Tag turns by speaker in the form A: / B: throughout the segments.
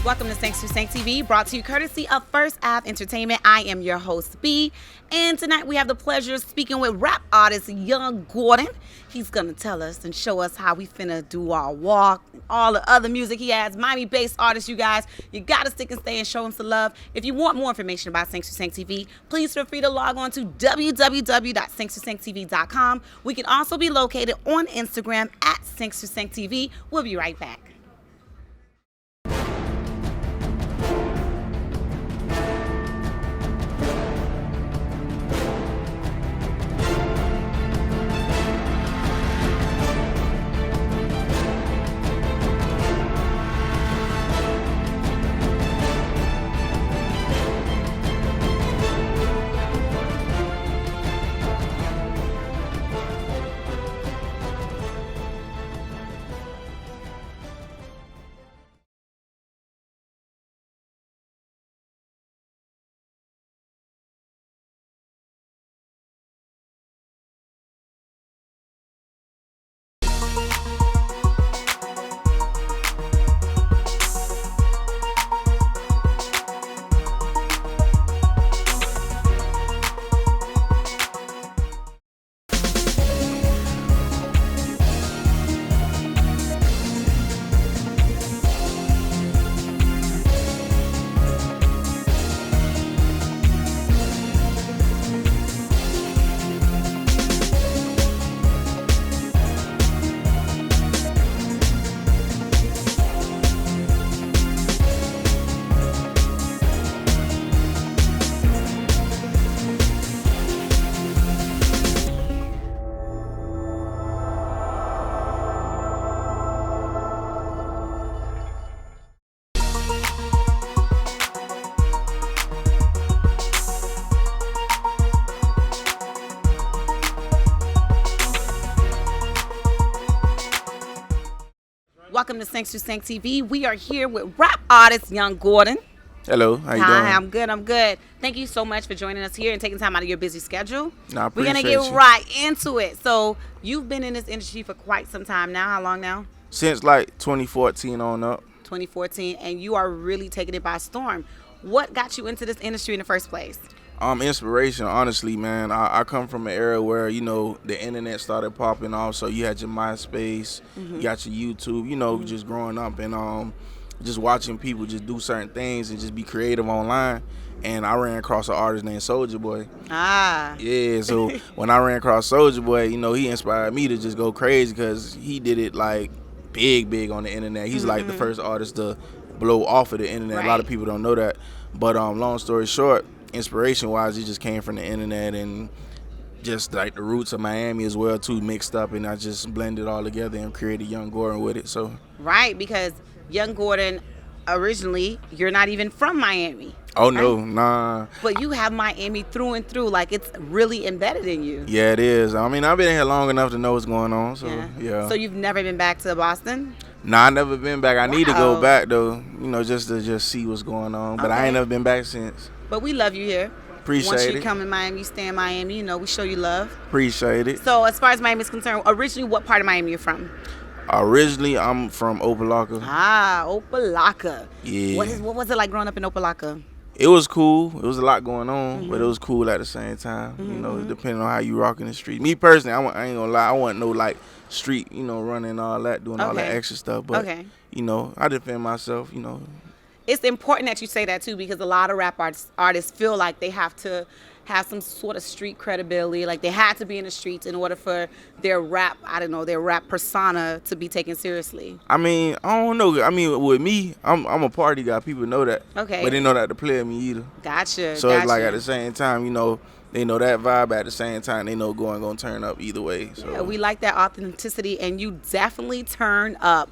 A: Welcome to Se24 TV, brought to you courtesy of First Ave Entertainment. I am your host, B, and tonight we have the pleasure of speaking with rap artist Young Gordon. He's gonna tell us and show us how we finna do our walk, all the other music he has. Miami-based artist, you guys. You gotta stick and stay and show him some love. If you want more information about Se24 TV, please feel free to log on to www.se24tv.com. We can also be located on Instagram at Se24 TV. We'll be right back. Welcome to Se24 TV. We are here with rap artist Young Gordon.
B: Hello, how you doing?
A: Hi, I'm good. I'm good. Thank you so much for joining us here and taking time out of your busy schedule.
B: No, I
A: We're
B: appreciate
A: gonna get right into it. So you've been in this industry for quite some time now. How long now?
B: Since like 2014 on up.
A: 2014, and you are really taking it by storm. What got you into this industry in the first place?
B: Inspiration, honestly, man. I come from an era where, you know, the internet started popping off. So you had your MySpace, you got your YouTube, you know, just growing up and just watching people just do certain things and just be creative online. And I ran across an artist named Soulja Boy.
A: Ah.
B: Yeah, so when I ran across Soulja Boy, you know, he inspired me to just go crazy because he did it like big on the internet. He's like the first artist to blow off of the internet.
A: Right.
B: A lot of people don't know that. But long story short, inspiration-wise, it just came from the internet and just like the roots of Miami as well too, mixed up, and I just blended it all together and created Young Gordon with it. So
A: Right, because Young Gordon, originally, you're not even from Miami.
B: oh no,
A: Right.
B: nah.
A: But you have Miami through and through, like it's really embedded in you.
B: Yeah, it is. I mean, I've been here long enough to know what's going on. So yeah.
A: So you've never been back to Boston?
B: Nah, I never been back. I need to
A: Wow.
B: go back though, you know, just to see what's going on. But I
A: Okay.
B: ain't never been back since.
A: But we love you here.
B: Appreciate
A: Once you
B: it.
A: come in Miami, you stay in Miami, you know, we show you love.
B: Appreciate it.
A: So as far as Miami is concerned, originally what part of Miami you're from?
B: Originally, I'm from Opelika.
A: Ah, Opelika.
B: Yeah.
A: What was it like growing up in Opelika?
B: It was cool. It was a lot going on, but it was cool at the same time. You know, depending on how you rock in the street. Me personally, I ain't gonna lie, I wasn't no like street, you know, running all that, doing all that
A: Okay.
B: extra stuff. But you know, I defend myself. You know.
A: It's important that you say that too, because a lot of rap artists feel like they have to have some sort of street credibility, like they had to be in the streets in order for their rap, I don't know, their rap persona to be taken seriously.
B: I mean, I don't know. I mean, with me, I'm a party guy. People know that.
A: Okay.
B: But they know that to play at me either.
A: Gotcha.
B: So it's like at the same time, you know, they know that vibe. At the same time, they know gonna turn up either way. So
A: Yeah, we like that authenticity, and you definitely turn up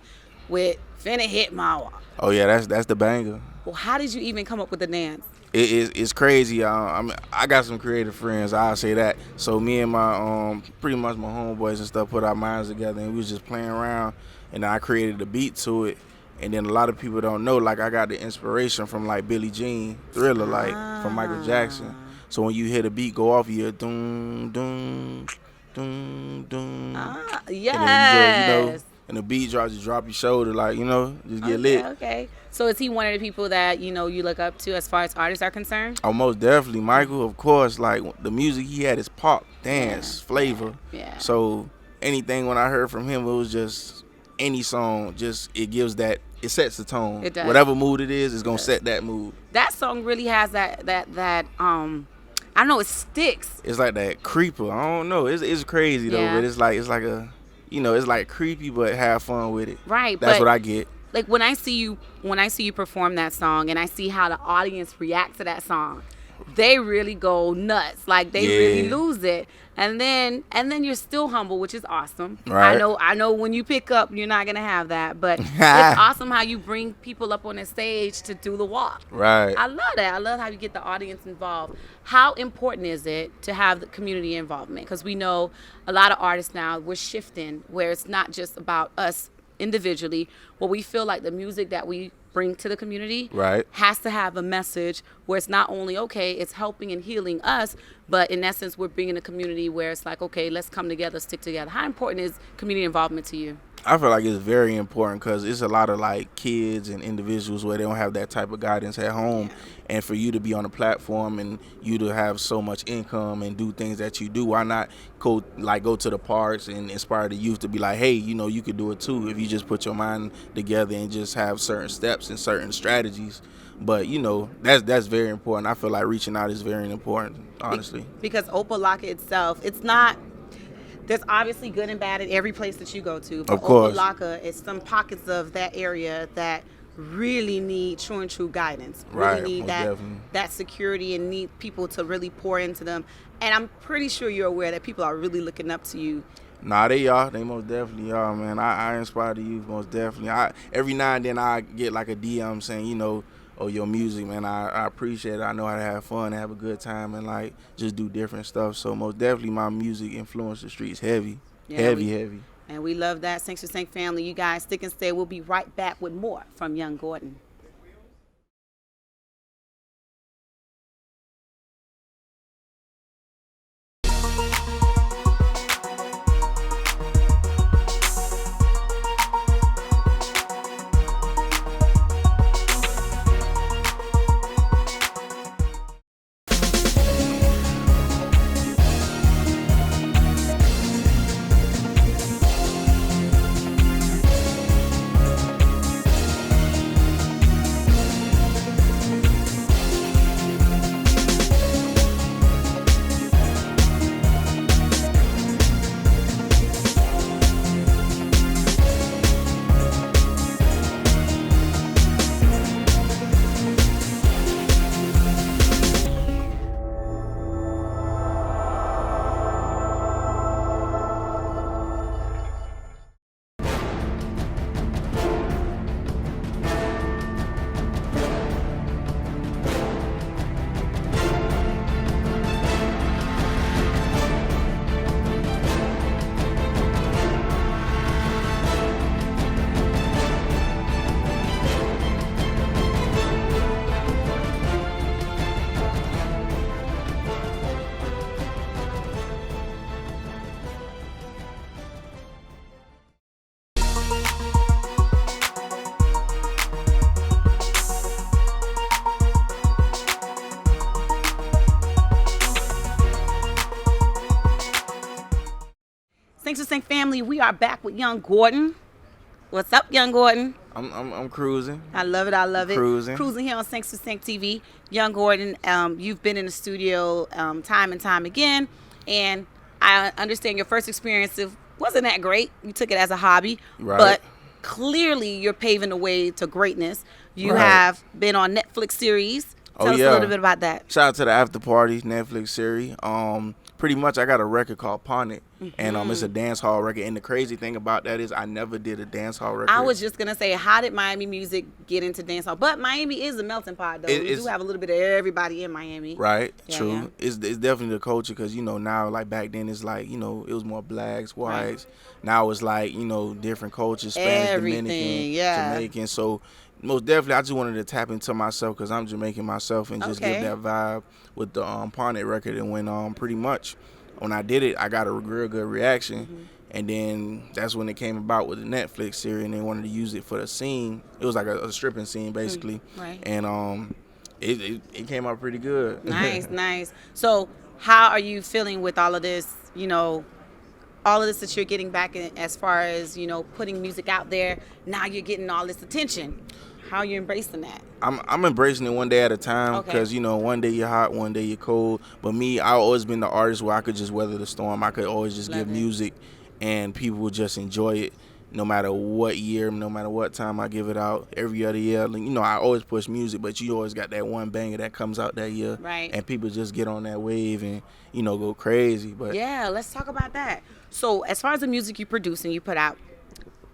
A: with "Finna Hit My Wall."
B: Oh yeah, that's the banger.
A: Well, how did you even come up with the dance?
B: It's crazy. I got some creative friends. I'll say that. So me and my pretty much my homeboys and stuff put our minds together, and we was just playing around, and I created a beat to it. And then a lot of people don't know, like I got the inspiration from like Billie Jean, Thriller, like from Michael Jackson. So when you hear the beat go off, you hear doom doom doom doom.
A: Yes.
B: and the beat drop, just drop your shoulder, like, just get lit.
A: Okay. So is he one of the people that, you look up to as far as artists are concerned?
B: Oh, most definitely. Michael, of course, like, the music he had is pop, dance, flavor.
A: Yeah.
B: So anything when I heard from him, it was just any song, it sets the tone.
A: It does.
B: Whatever mood it is, it's going to set that mood.
A: That song really has that I don't know, it sticks.
B: It's like that creeper. I don't know. It's crazy though,
A: Yeah.
B: but it's like a, it's like creepy, but have fun with it.
A: Right.
B: That's what I get.
A: Like when I see you perform that song and I see how the audience react to that song, they really go nuts. Like they really lose it. And then you're still humble, which is awesome.
B: Right.
A: I know when you pick up, you're not gonna have that, but it's awesome how you bring people up on the stage to do the walk.
B: Right.
A: I love that. I love how you get the audience involved. How important is it to have the community involvement? Because we know a lot of artists now, we're shifting where it's not just about us individually, where we feel like the music that we bring to the community has to have a message where it's not only, okay, it's helping and healing us, but in essence, we're bringing a community where it's like, okay, let's come together, stick together. How important is community involvement to you?
B: I feel like it's very important because it's a lot of like kids and individuals where they don't have that type of guidance at home. And for you to be on a platform and you to have so much income and do things that you do, why not go to the parks and inspire the youth to be like, hey, you could do it too if you just put your mind together and just have certain steps and certain strategies. But that's very important. I feel like reaching out is very important, honestly.
A: Because Opa-locka itself, it's not. There's obviously good and bad at every place that you go to. But
B: of course.
A: Opa-locka is some pockets of that area that really need true guidance. Really need that security and need people to really pour into them. And I'm pretty sure you're aware that people are really looking up to you.
B: Nah, they are. They most definitely are, man. I inspire the youth most definitely. Every now and then I get like a DM saying, oh, your music, man, I appreciate it. I know how to have fun and have a good time and like just do different stuff. So most definitely my music influenced the streets heavy. Heavy.
A: And we love that. Thanks for Sync family. You guys stick and stay. We'll be right back with more from Young Gordon. Thanks for Sync family. We are back with Young Gordon. What's up, Young Gordon?
B: I'm cruising.
A: I love it.
B: Cruising
A: here on Thanks for Sync TV. Young Gordon, you've been in the studio time and time again, and I understand your first experience wasn't that great. You took it as a hobby, but clearly you're paving the way to greatness. You have been on Netflix series. Tell us a little bit about that.
B: Shout out to the After Party Netflix series. Pretty much I got a record called Pawn It, and it's a dance hall record. And the crazy thing about that is I never did a dance hall record.
A: I was just going to say, how did Miami music get into dance hall? But Miami is a melting pot, though. We do have a little bit of everybody in Miami.
B: Right, true. Yeah. It's definitely the culture because, now, like back then it's like, it was more blacks, whites. Right. Now it's like, different cultures, Spanish, Dominican, Jamaican. So most definitely, I just wanted to tap into myself because I'm Jamaican myself and just give that vibe with the Pawn It record. And when pretty much when I did it, I got a real good reaction. And then that's when it came about with the Netflix series, and they wanted to use it for the scene. It was like a stripping scene, basically.
A: Right.
B: And it came out pretty good.
A: Nice. So how are you feeling with all of this, all of this that you're getting back in, as far as, putting music out there? Now you're getting all this attention. How are you embracing that?
B: I'm embracing it one day at a time, because one day you're hot, one day you're cold. But me, I've always been the artist where I could just weather the storm. I could always just give music, and people would just enjoy it, no matter what year, no matter what time I give it out. Every other year, I always push music, but you always got that one banger that comes out that year,
A: right?
B: And people just get on that wave and go crazy. But
A: yeah, let's talk about that. So as far as the music you produce and you put out,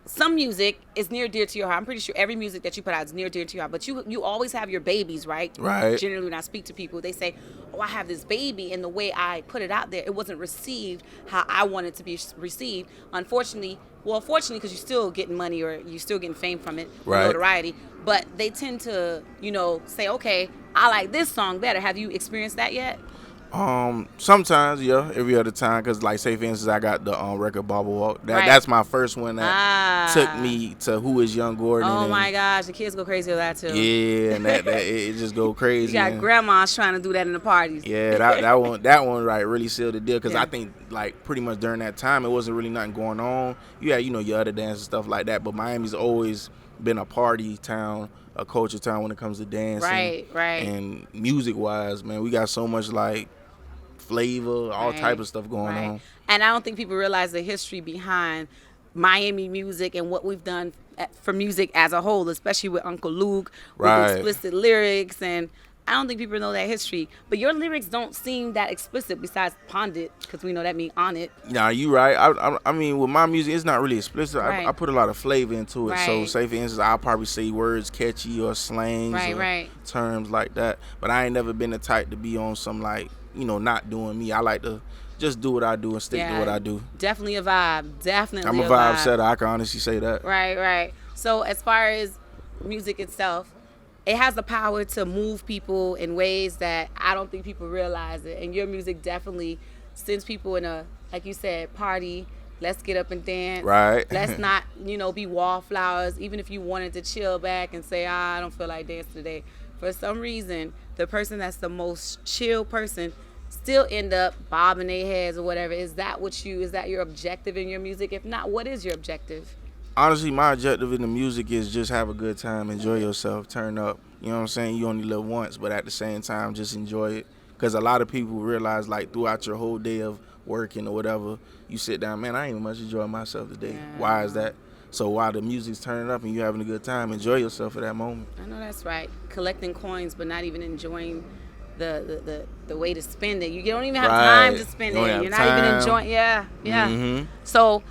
A: some music is near dear to your heart. I'm pretty sure every music that you put out is near dear to your heart. But you always have your babies, right?
B: Right.
A: Generally, when I speak to people, they say, "Oh, I have this baby, and the way I put it out there, it wasn't received how I wanted to be received." Fortunately, because you're still getting money or you're still getting fame from it,
B: right,
A: notoriety. But they tend to, say, "Okay, I like this song better." Have you experienced that yet?
B: Sometimes, yeah, every other time, because say for instance, I got the record Bobble Walk. That's my first one that took me to Who Is Young Gordon.
A: Oh my gosh, the kids go crazy with that too.
B: Yeah, and that it just go crazy.
A: You got grandmas trying to do that in the parties.
B: Yeah, that one really sealed the deal, because I think pretty much during that time it wasn't really nothing going on. You had your other dance and stuff like that, but Miami's always been a party town, a culture town when it comes to dancing.
A: Right.
B: And music wise, man, we got so much flavor, all type of stuff going on.
A: And I don't think people realize the history behind Miami music and what we've done for music as a whole, especially with Uncle Luke, with explicit lyrics. And I don't think people know that history. But your lyrics don't seem that explicit, besides Pond It, because we know that means on it.
B: Nah, you right. I mean, with my music, it's not really explicit. I put a lot of flavor into it. So, say for instance, I'll probably say words catchy or slangs or terms like that. But I ain't never been the type to be on some not doing me. I like to just do what I do and stick to what I do.
A: Definitely a vibe.
B: I'm a vibe setter. I can honestly say that.
A: Right. So as far as music itself, it has the power to move people in ways that I don't think people realize it. And your music definitely sends people in a, like you said, party. Let's get up and dance.
B: Right.
A: Let's not, be wallflowers. Even if you wanted to chill back and say, I don't feel like dancing today. For some reason, the person that's the most chill person still end up bobbing their heads or whatever. Is that your objective in your music? If not, what is your objective?
B: Honestly, my objective in the music is just have a good time, enjoy yourself, turn up. You know what I'm saying? You only live once, but at the same time, just enjoy it. Because a lot of people realize, throughout your whole day of working or whatever, you sit down, man, I ain't even much enjoying myself today. Yeah. Why is that? So while the music's turning up and you having a good time, enjoy yourself at that moment.
A: I know that's right. Collecting coins, but not even enjoying the way to spend it. You don't even have time to spend it. You're not even enjoying. Yeah.
B: Mm-hmm.
A: So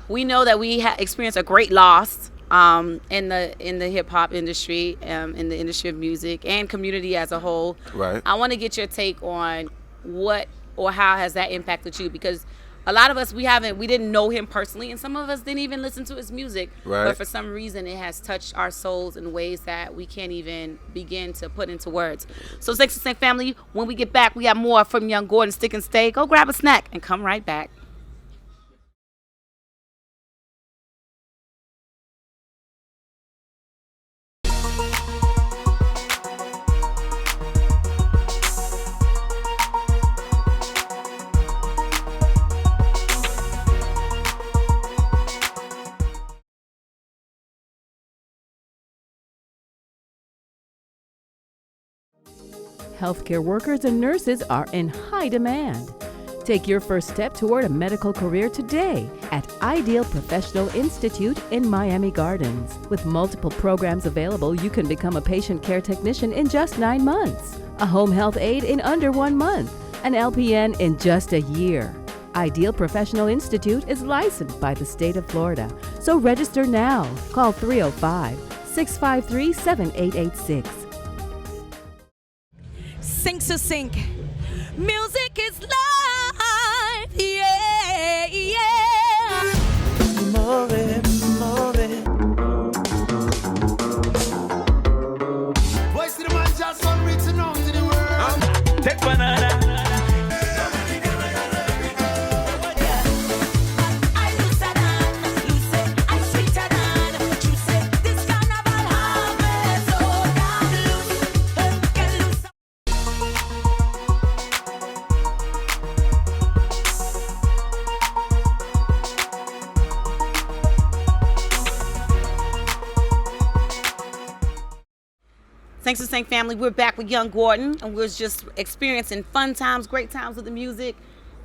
A: we know that we experienced a great loss in the hip hop industry, in the industry of music and community as a whole.
B: Right.
A: I want to get your take on what or how has that impacted you, because a lot of us, we didn't know him personally, and some of us didn't even listen to his music.
B: Right.
A: But for some reason, it has touched our souls in ways that we can't even begin to put into words. So, Sex and Snake family, when we get back, we have more from Young Gordon. Stick and stay. Go grab a snack and come right back.
C: Healthcare workers and nurses are in high demand. Take your first step toward a medical career today at Ideal Professional Institute in Miami Gardens. With multiple programs available, you can become a patient care technician in just 9 months, a home health aide in under 1 month, an LPN in just a year. Ideal Professional Institute is licensed by the state of Florida, so register now. Call 305-653-7886.
D: Sink to sink. Music is life. Yeah, yeah.
E: Move it. Voice to the man just on reaching out to the world.
F: Take banana.
D: I
A: Thanks to Sank family. We're back with Young Gordon, and we're just experiencing fun times, great times with the music.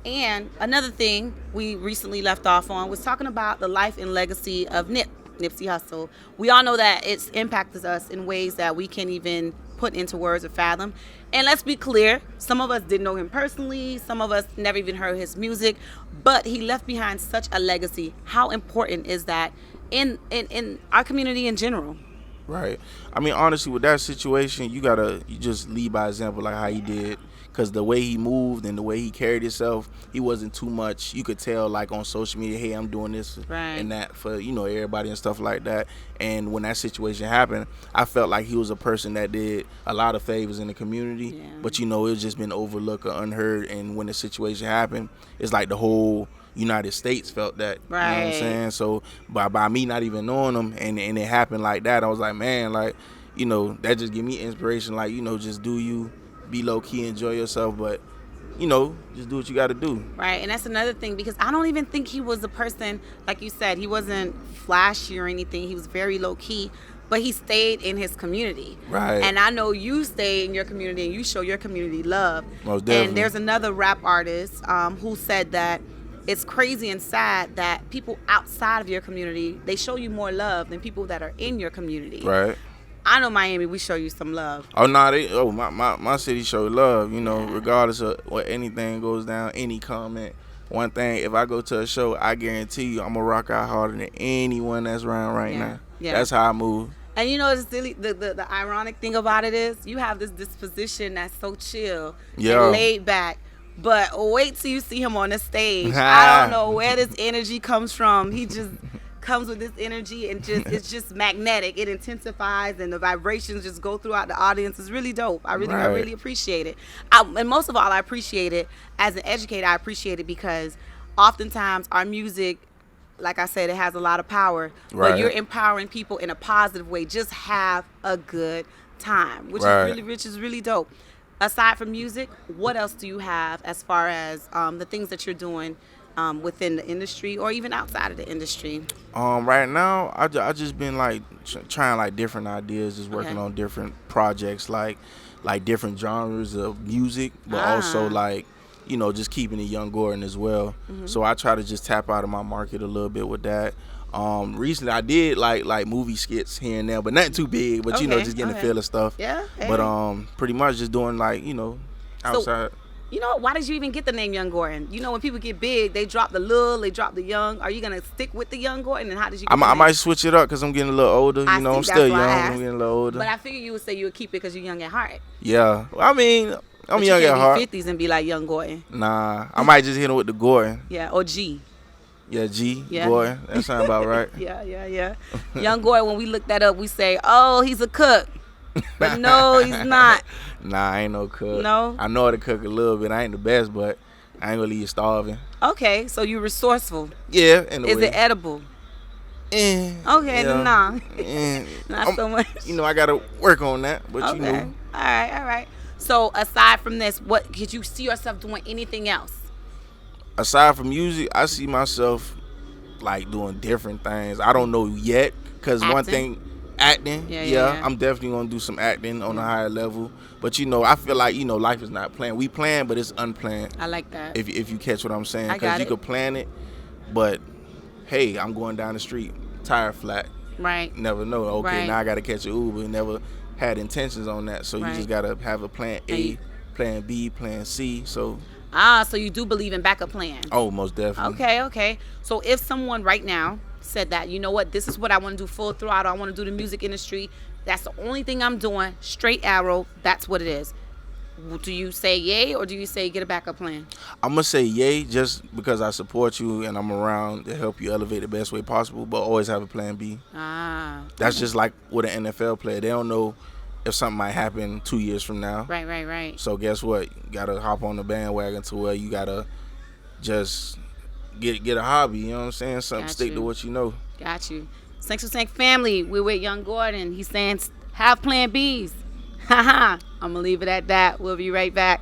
A: And another thing we recently left off on was talking about the life and legacy of Nipsey Hussle. We all know that it's impacted us in ways that we can't even put into words or fathom. And let's be clear, some of us didn't know him personally, some of us never even heard his music, but he left behind such a legacy. How important is that in our community in general?
B: Right. I mean, honestly, with that situation, you just lead by example, like how he did. Because the way he moved and the way he carried himself, he wasn't too much. You could tell, like, on social media, hey, I'm doing this and that for, everybody and stuff like that. And when that situation happened, I felt like he was a person that did a lot of favors in the community. Yeah. But, it's just been overlooked or unheard. And when the situation happened, it's like the whole United States felt that.
A: Right.
B: You know what I'm saying? So by me not even knowing him and it happened like that, I was like, man, like, that just give me inspiration. Like, just do you. Be low key, enjoy yourself, but just do what you got to do.
A: Right, and that's another thing, because I don't even think he was a person, like you said, he wasn't flashy or anything. He was very low key, but he stayed in his community.
B: Right.
A: And I know you stay in your community and you show your community love.
B: Most definitely.
A: And there's another rap artist who said that it's crazy and sad that people outside of your community, they show you more love than people that are in your community.
B: Right.
A: I know Miami, we show you some love.
B: Oh, no, my city show love, regardless of what anything goes down, any comment. One thing, if I go to a show, I guarantee you I'm going to rock out harder than anyone that's around right now. Yeah. That's how I move.
A: And it's really, the ironic thing about it is you have this disposition that's so chill and laid back. But wait till you see him on the stage. I don't know where this energy comes from. He just comes with this energy and it's just magnetic. It intensifies and the vibrations just go throughout the audience. It's really dope. I really appreciate it. And most of all, I appreciate it as an educator. I appreciate it because oftentimes our music, like I said, it has a lot of power. Right. But you're empowering people in a positive way. Just have a good time, which is really dope. Aside from music, what else do you have as far as the things that you're doing within the industry or even outside of the industry?
B: Right now, I just been like trying like different ideas, just working on different projects, like different genres of music, but also like just keeping it Young Gordon as well. Mm-hmm. So I try to just tap out of my market a little bit with that. Recently I did like movie skits here and there, but nothing too big, but just getting the feel of stuff.
A: Yeah. Hey.
B: But pretty much just doing like outside.
A: So, why did you even get the name Young Gordon? When people get big, they drop the little, they drop the young. Are you gonna stick with the Young Gordon, and how did you get
B: I might switch it up because I'm getting a little older. I'm still young. I'm getting a little older.
A: But I figured you would say you would keep it because you're young at heart.
B: Yeah. I mean, I'm young at heart.
A: You can't be 50s and be like Young Gordon.
B: Nah. I might just hit him with the Gordon.
A: Yeah, or G.
B: Yeah, G. Yeah. Gordon. That sounds about right.
A: Yeah. Young Gordon, when we look that up, we say, oh, he's a cook. But no, he's not.
B: Nah, I ain't no cook.
A: No?
B: I know how to cook a little bit. I ain't the best, but I ain't gonna leave you starving.
A: Okay, so you're resourceful.
B: Yeah, in a way.
A: Is it edible? Okay,
B: yeah.
A: Nah. Not so much.
B: I gotta work on that, but
A: All right. So aside from this, what could you see yourself doing anything else?
B: Aside from music, I see myself like doing different things. I don't know yet, because one thing, acting. Yeah, I'm definitely gonna do some acting on a higher level. But I feel like life is not planned. We plan, but it's unplanned.
A: I like that.
B: If you catch what I'm saying, because you could plan it, but hey, I'm going down the street, tire flat.
A: Right.
B: Never know. Okay, now I gotta catch an Uber. Never had intentions on that, so you just gotta have a plan A, plan B, plan C. So
A: you do believe in backup plans?
B: Oh, most definitely.
A: Okay. So if someone right now said that, you know what, this is what I want to do full throttle, I want to do the music industry, that's the only thing I'm doing, straight arrow, that's what it is. Do you say yay or do you say get a backup plan?
B: I'm going to say yay just because I support you and I'm around to help you elevate the best way possible, but always have a plan B. That's just like with an NFL player. They don't know if something might happen 2 years from now.
A: Right.
B: So guess what? You got to hop on the bandwagon to where you got to just get a hobby, you know what I'm saying? Something, stick to what you know.
A: Got you. Thanks for saying family. We're with Young Gordon. He's saying have plan Bs. I'm going to leave it at that. We'll be right back.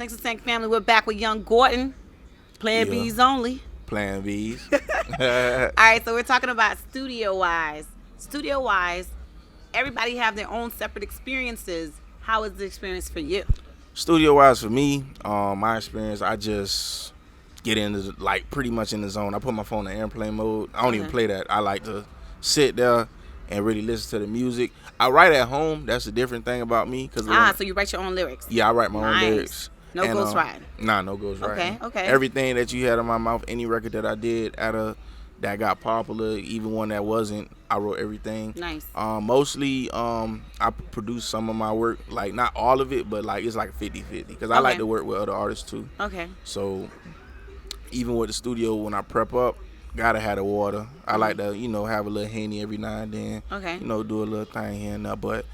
A: Thanks to Sank family. We're back with Young Gordon. Playing
B: Yeah.
A: B's only.
B: Plan Bs.
A: All right, so we're talking about studio-wise. Studio-wise, everybody have their own separate experiences. How is the experience for you?
B: Studio-wise for me, my experience, I just get into like pretty much in the zone. I put my phone in airplane mode. I don't even play that. I like to sit there and really listen to the music. I write at home. That's a different thing about me.
A: So you write your own lyrics.
B: Yeah, I write my
A: Nice.
B: own lyrics.
A: No ghostwriting.
B: Nah, no ghostwriting.
A: Okay.
B: Everything that you had in my mouth, any record that I did that got popular, even one that wasn't, I wrote everything.
A: Nice.
B: Mostly, I produce some of my work, like not all of it, but like it's like 50-50 because I like to work with other artists too.
A: Okay.
B: So even with the studio, when I prep up, gotta have the water. I like to, have a little Henny every now and then.
A: Okay.
B: Do a little thing here and there, but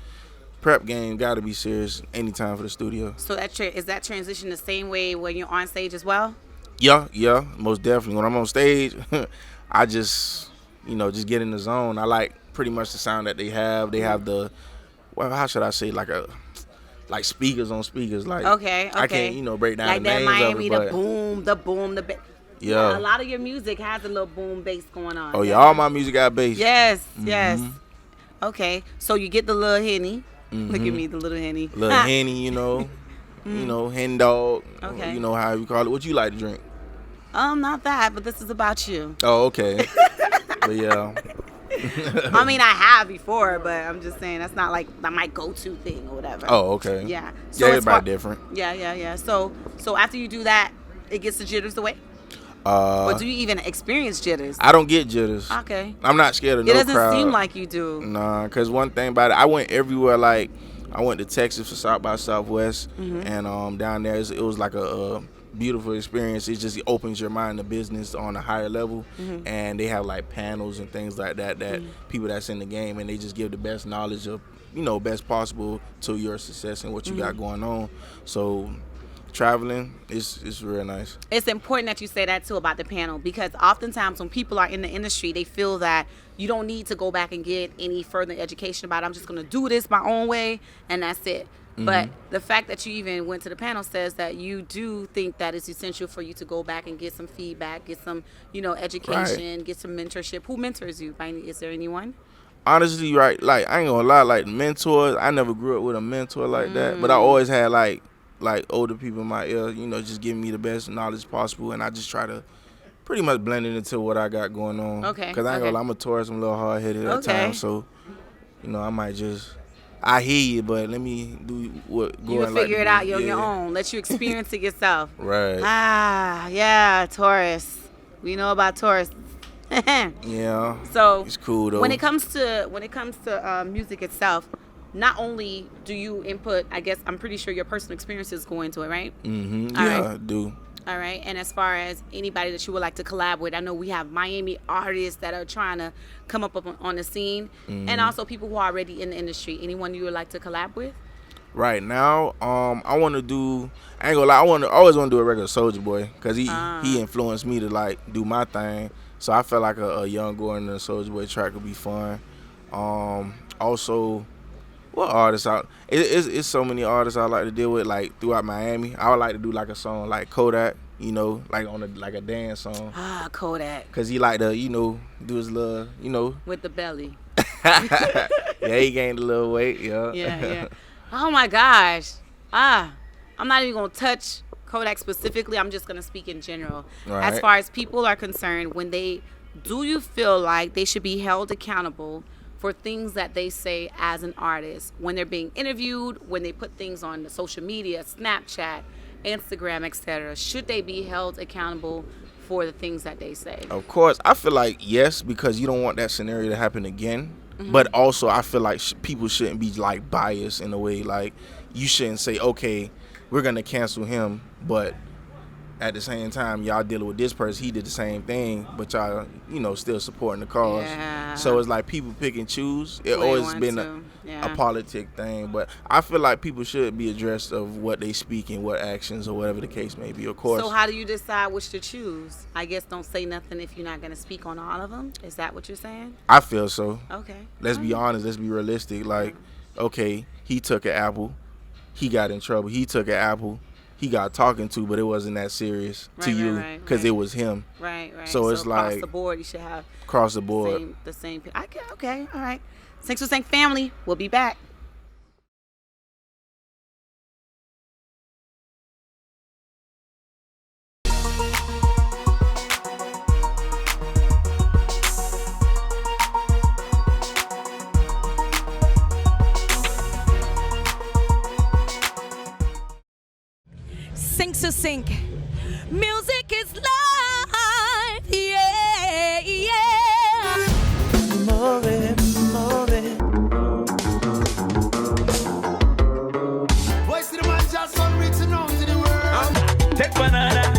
B: prep game gotta be serious anytime for the studio.
A: So is that transition the same way when you're on stage as well?
B: Yeah, most definitely. When I'm on stage, I just get in the zone. I like pretty much the sound that they have. They have how should I say, like speakers on speakers. Like
A: Okay.
B: I can't, break down
A: like
B: the
A: that
B: names
A: Miami,
B: of it,
A: the boom, the
B: Yeah.
A: A lot of your music has a little boom bass going on.
B: Oh yeah, all my music got bass.
A: Yes. Okay, so you get the little Henny. Look at me, the little Henny.
B: Little Henny, hen dog.
A: Okay.
B: You know how you call it. What you like to drink?
A: Not that, but this is about you.
B: Oh, okay. But yeah.
A: I mean, I have before, but I'm just saying that's not like my go-to thing or whatever.
B: Oh, okay.
A: Yeah.
B: Yeah,
A: as
B: everybody different.
A: Yeah. So after you do that, it gets the jitters away? Or do you even experience jitters?
B: I don't get jitters.
A: Okay.
B: I'm not scared of no
A: It
B: crowd.
A: doesn't seem like you do.
B: Nah, because one thing about it, I went everywhere. Like, I went to Texas for South by Southwest, and down there, it was like a beautiful experience. It just opens your mind to business on a higher level, and they have like panels and things like that people that's in the game, and they just give the best knowledge of, best possible to your success and what you got going on. So traveling is real nice.
A: It's important that you say that too about the panel, because oftentimes when people are in the industry, they feel that you don't need to go back and get any further education about it. I'm just going to do this my own way and that's it. But the fact that you even went to the panel says that you do think that it's essential for you to go back and get some feedback, get some, education, get some mentorship. Who mentors you? Is there anyone?
B: Honestly, right, like I ain't gonna lie, like mentors, I never grew up with a mentor like that, but I always had like older people in my ear, just giving me the best knowledge possible, and I just try to pretty much blend it into what I got going on.
A: Okay.
B: Because I ain't gonna lie, I'm a Taurus, I'm a little hard headed at times, so I might just. I hear you, but let me do what
A: you will figure it out on your own. Let you experience it yourself.
B: Right.
A: Yeah, Taurus. We know about Taurus.
B: Yeah.
A: So
B: it's cool though.
A: When it comes to music itself, not only do you input, I guess I'm pretty sure your personal experiences go into it, right?
B: Yeah, I do.
A: All right. And as far as anybody that you would like to collab with, I know we have Miami artists that are trying to come up on the scene, and also people who are already in the industry. Anyone you would like to collab with?
B: Right now, I want to do. I ain't gonna lie. I always want to do a record of Soulja Boy because he influenced me to like do my thing. So I felt like a Young Gordon and a Soulja Boy track would be fun. Also, what artists out? It's so many artists I like to deal with like throughout Miami. I would like to do like a song like Kodak, like on a dance song.
A: Kodak.
B: Cause he like to do his little,
A: with the belly.
B: Yeah, he gained a little weight. Yeah.
A: Yeah. Oh my gosh. I'm not even gonna touch Kodak specifically. I'm just gonna speak in general.
B: Right.
A: As far as people are concerned, do you feel like they should be held accountable for things that they say as an artist when they're being interviewed, when they put things on the social media, Snapchat, Instagram, etc.? Should they be held accountable for the things that they say?
B: Of course, I feel like yes, because you don't want that scenario to happen again. But also, I feel like people shouldn't be like biased in a way. Like you shouldn't say, okay, we're gonna cancel him, but at the same time, y'all dealing with this person, he did the same thing, but y'all, still supporting the cause.
A: Yeah.
B: So it's like people pick and choose. It always been a politic thing, but I feel like people should be addressed of what they speak and what actions or whatever the case may be, of course.
A: So how do you decide which to choose? I guess don't say nothing if you're not going to speak on all of them. Is that what you're saying?
B: I feel so.
A: Okay.
B: Let's be honest. Let's be realistic. Like, okay, he took an apple. He got in trouble. He took an apple. he got talking to, but it wasn't that serious to you because it was him.
A: Right.
B: So it's
A: across
B: like
A: the board, you should have
B: across the board.
A: the same. Okay, all right. Sinks with Sink family, we'll be back.
D: Sink to sink. Music is life. Yeah, yeah.
E: Move it, move it. Voice of the man just on reaching out to the world.
F: Take banana.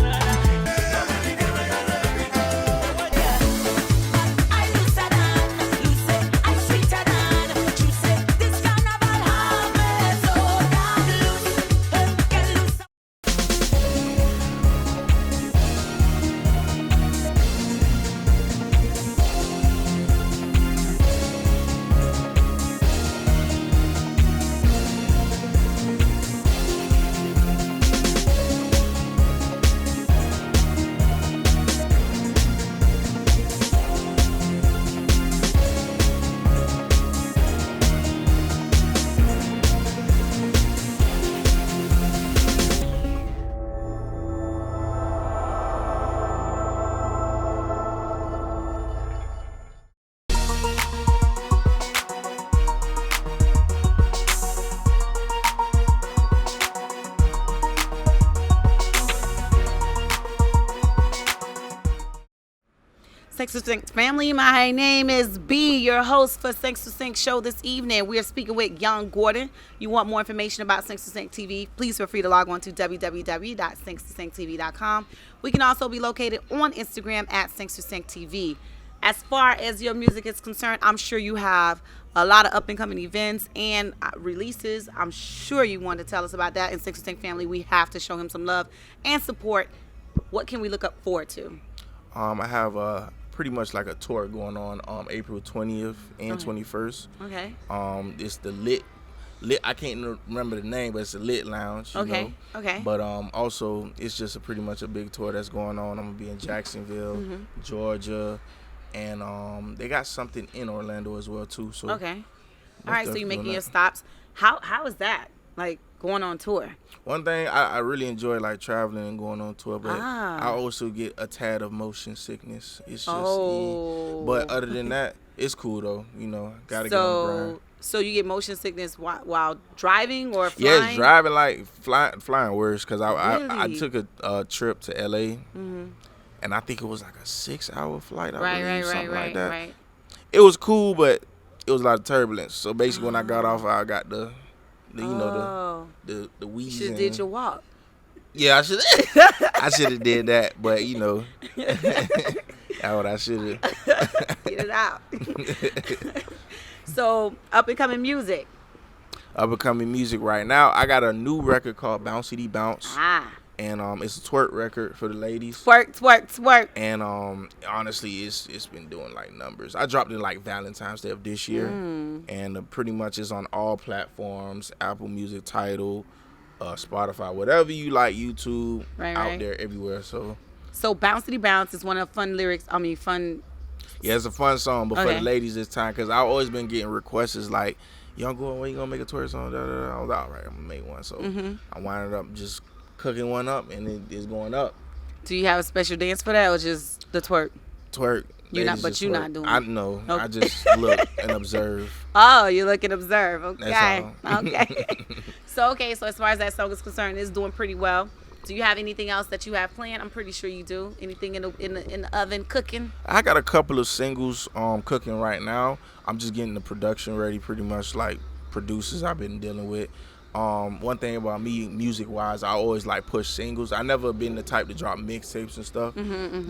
A: Sinks with Sink family, my name is B, your host for Sinks with Sink show this evening. We are speaking with Young Gordon. You want more information about Sinks with Sink TV, please feel free to log on to www.sinks2sinktv.com. We can also be located on Instagram at Sinks with Sink TV. As far as your music is concerned, I'm sure you have a lot of up-and-coming events and releases. I'm sure you want to tell us about that. In Sinks with Sink family, we have to show him some love and support. What can we look up forward to?
B: I have pretty much like a tour going on April 20th and 21st.
A: Okay.
B: It's the lit. I can't remember the name, but it's the Lit Lounge. You know?
A: Okay.
B: But also, it's just pretty much a big tour that's going on. I'm gonna be in Jacksonville, Georgia, and they got something in Orlando as well too. So
A: okay. All right. So you're making your stops. How is that? Like going on tour?
B: One thing I really enjoy like traveling and going on tour, but I also get a tad of motion sickness. It's just, but other than that, it's cool though. You know, gotta get on the grind.
A: So you get motion sickness while driving or flying?
B: Yes, driving like flying worse because I
A: Really?
B: took a trip to LA, and I think it was like a 6-hour flight.
A: Right.
B: It was cool, but it was a lot of turbulence. So basically, when I got off, I got the wheeze.
A: You should have did your walk.
B: Yeah, I should have did that, but you know, that's what I should have.
A: Get it out. So up and coming music.
B: Right now, I got a new record called Bouncy Bounce. And it's a twerk record for the ladies.
A: Twerk.
B: And honestly, it's been doing like numbers. I dropped it like Valentine's Day of this year, and pretty much it's on all platforms: Apple Music, Tidal, Spotify, whatever you like, YouTube, out there everywhere. So
A: Bouncy Bounce is one of fun lyrics. Fun.
B: Yeah, it's a fun song, but for the ladies this time, because I've always been getting requests like, "Young Gordon, when you gonna make a twerk song?" I was like, all right, I'm gonna make one. So I wound up just cooking one up, and it is going up. Do
A: you have a special dance for that, or just the twerk?
B: Twerk.
A: You're not doing it.
B: I know. Okay. I just look and observe.
A: Oh, you look and observe. Okay.
B: That's all.
A: Okay. So as far as that song is concerned, it's doing pretty well. Do you have anything else that you have planned? I'm pretty sure you do. Anything in the oven cooking?
B: I got a couple of singles cooking right now. I'm just getting the production ready, pretty much like producers I've been dealing with. One thing about me, music-wise, I always like push singles. I never been the type to drop mixtapes and stuff,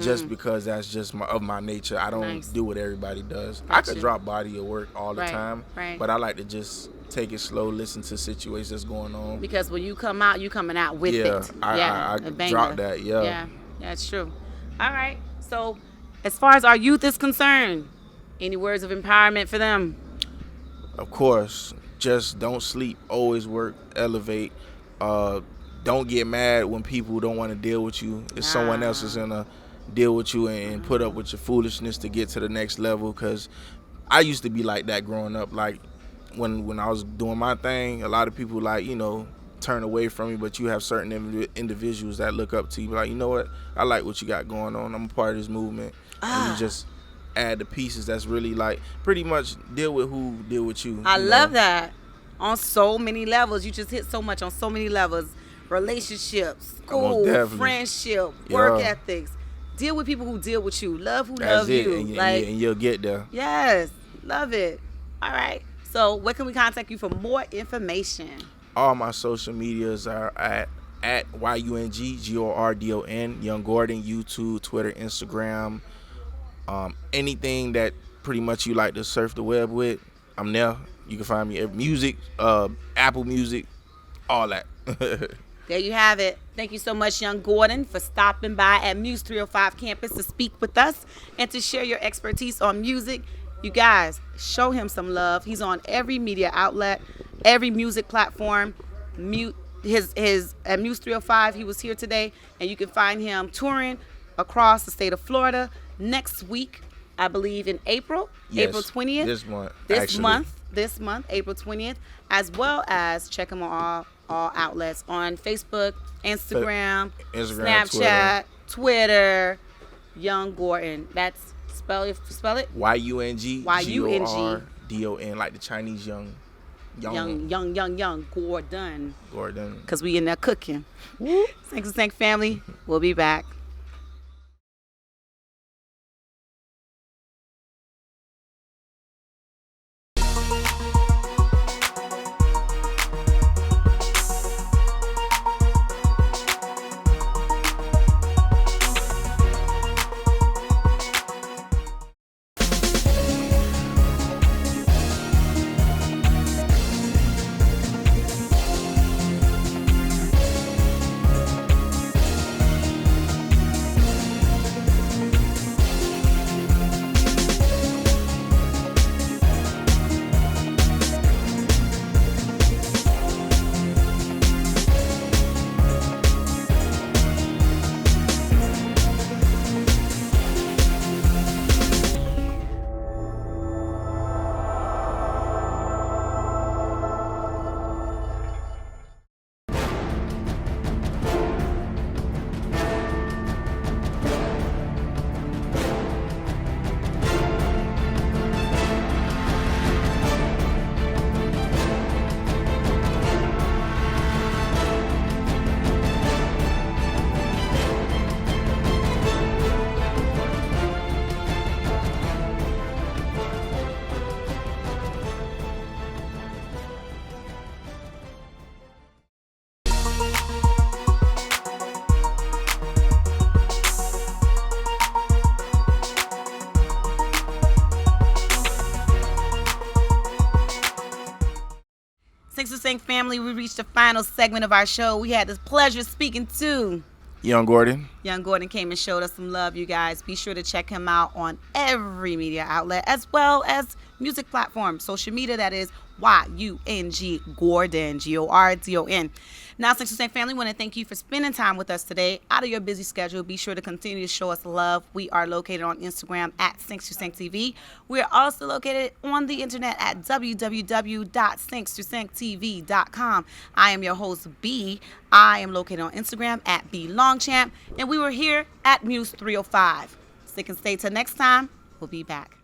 B: just because that's just my nature. I don't do what everybody does. Gotcha. I could drop body of work all the time, but I like to just take it slow, listen to situations that's going on.
A: Because when you come out, you coming out with it.
B: I drop that.
A: Yeah, that's true. All right. So, as far as our youth is concerned, any words of empowerment for them?
B: Of course. Just don't sleep. Always work. Elevate. don't get mad when people don't want to deal with you. It's someone else that's gonna deal with you and put up with your foolishness to get to the next level. Because I used to be like that growing up. Like when I was doing my thing, a lot of people like, you know, turn away from me, but you have certain individuals that look up to you, like, you know what, I like what you got going on. I'm a part of this movement. And you just add the pieces that's really like pretty much deal with who deal with you.
A: I love that. On so many levels. You just hit so much on so many levels. Relationships, school, friendship, work ethics. Deal with people who deal with you. Love who love you.
B: And you'll get there.
A: Yes. Love it. All right. So where can we contact you for more information?
B: All my social medias are at YUNGGORDON, Young Gordon, YouTube, Twitter, Instagram. Anything that pretty much you like to surf the web with, I'm there. You can find me at music, Apple Music, all that.
A: There you have it. Thank you so much, Young Gordon, for stopping by at Muse 305 campus to speak with us and to share your expertise on music. You guys, show him some love. He's on every media outlet, every music platform. His at Muse 305, he was here today, and you can find him touring across the state of Florida next week, I believe in April,
B: yes,
A: April 20th.
B: This month,
A: April 20th, as well as check him on all outlets on Facebook, Instagram, Snapchat, Twitter. Young Gordon. That's spell it.
B: YUNGGORDON, like the Chinese young
A: Gordon.
B: Gordon.
A: Because we in there cooking. Thanks to Thank family. We'll be back. Six to Sink family, we reached the final segment of our show. We had the pleasure speaking to
B: Young Gordon.
A: Young Gordon came and showed us some love, you guys. Be sure to check him out on every media outlet as well as music platform, social media, that is YUNG Gordon, GORDON. Now, Six to Sink family, want to thank you for spending time with us today. Out of your busy schedule, be sure to continue to show us love. We are located on Instagram at Six to Sink TV. We are also located on the internet at www.sinks2sinktv.com. I am your host, B. I am located on Instagram at LONGCHAMP, and we were here at Muse 305. Stick and stay till next time. We'll be back.